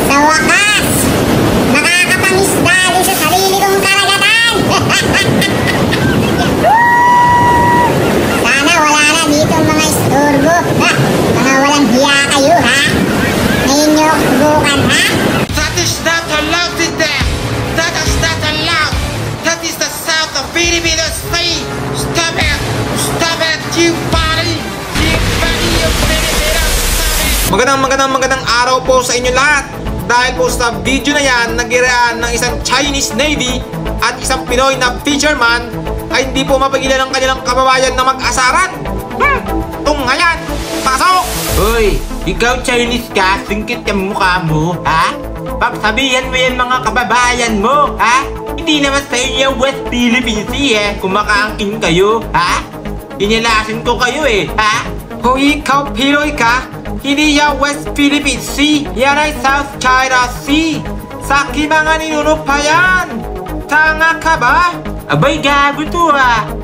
Sa wakas, nakakapangisdali sa sarili kong karagatan. Sana wala na dito mga istorbo. Mga walang hiya kayo, ha? Ngayon nyo subukan, ha? That is not allowed in there. That is not allowed. That is the south of Filipino Sea. Stop it. Stop it, you body. You body of Filipino. Stop it. Magandang araw po sa inyo lahat. Dahil po sa video na yan, nagiraan ng isang Chinese Navy at isang Pinoy na fisherman ay hindi po mapigilan ang kanilang kababayan na mag-asaran. Tunghayan! Pasok! Hoy, ikaw Chinese ka, singkit yung mukha mo, ha? Pagsabihan mo yan mga kababayan mo, ha? Hindi naman sa inyo West Philippine Sea, kumakaangkin kayo, ha? Inalasin ko kayo ha? Hoy, ikaw Pinoy ka? Hindi yan West Philippine Sea, yan ay South China Sea. Sa mga ninuno pa yan. Tanga ka ba? Abay, gago to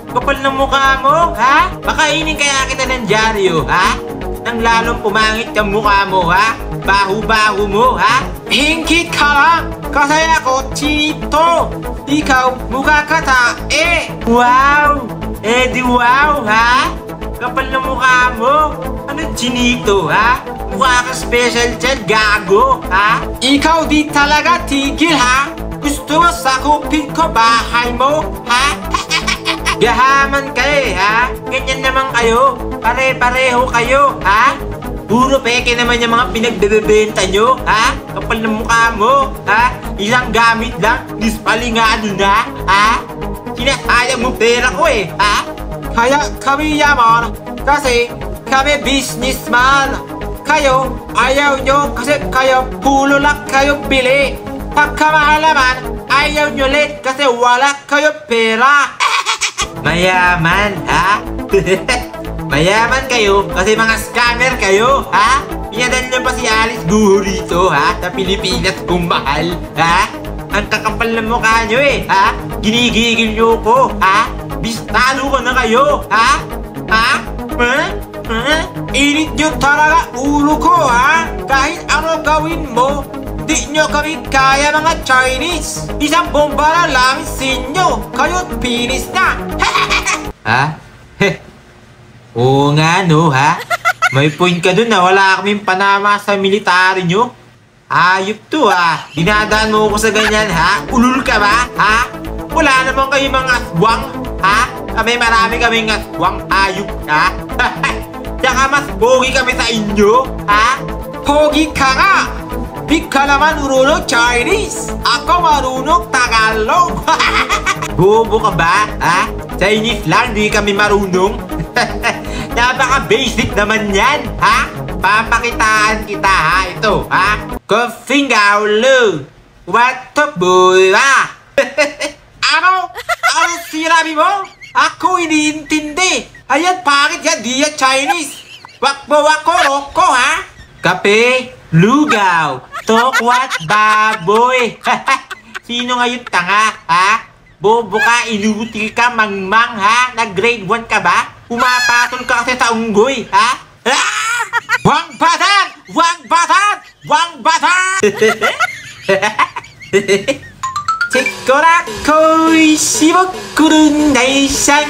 Kapal ng mukha mo, ha? Makainin kaya kita ng dyaryo, ha? Nang lalong pumangit ang mukha mo, ha? Baho-baho mo, ha? Hingkit ka lang, kasi ako chinito. Ikaw, mukha ka tae. Wow! Di wow, ha? Kapal ng mukha mo. Ano chinito, ha? Mukha ka special child, gago, ha? Ikaw di talaga tigil, ha? Gusto mo sakupin ko bahay mo, ha? Gahaman kayo, ha? Ganyan naman kayo. Pare-pareho kayo, ha? Puro peke naman yung mga pinagbebenta nyo, ha? Kapal ng mukha mo, ha? Isang gamit lang, dispalingado na, ha? Sinasayang mo pera ko, ha? Kaya kami yaman, kasi kami businessman. Kayo, ayaw nyo kasi kayo pulo lang kayo bili. Pagkamahal naman, ayaw nyo ulit kasi wala kayo pera. Mayaman, ha? Mayaman kayo kasi mga scammer kayo, ha? Pinadan nyo pa si Alice Guho rito, ha? Sa Pilipinas kung mahal, ha? Ang kakapal ng mukha nyo, ha? Ginigigil nyo ko, ha? Bistalo ko na kayo, ha? Ha? Init nyo talaga ulo ko, ha? Kahit ano gawin mo, di nyo kami kaya mga Chinese. Isang bomba na lang sinyo, kayo't pinis na. Ha? Oo nga, no, ha? May point ka dun na wala kaming panama sa military nyo. Ayop to, ha? Dinadaan mo ko sa ganyan, ha? Ulul ka ba, ha? Wala naman kayo mga aswang, ha? Marami kaming aswang, ayop, ha? Tsaka mas pogi kami sa inyo, ha? Pogi ka nga! Di ka naman marunong Chinese! Ako marunong Tagalog! Bobo ka ba, ha? Chinese lang, di kami marunong. Napaka-basic naman yan, ha? Papakitaan kita, ha? Ito, ha? Kofingaw lu! What the boy, ha? Ano? Ano sinabi mo? Ako iniintindi! Ayan, pangit yan, di yan Chinese! Wakbo wako, roko, ha? Kape, lugaw, tokwat, baboy. Sino ngayon tanga, ha? Bobo ka, inutil ka, mangmang, ha? Nag-grade 1 ka ba? Umapatol ka kasi sa unggoy, ha? Wang batan! Wang batan! Wang batan! Chikorakoy shibokuru nation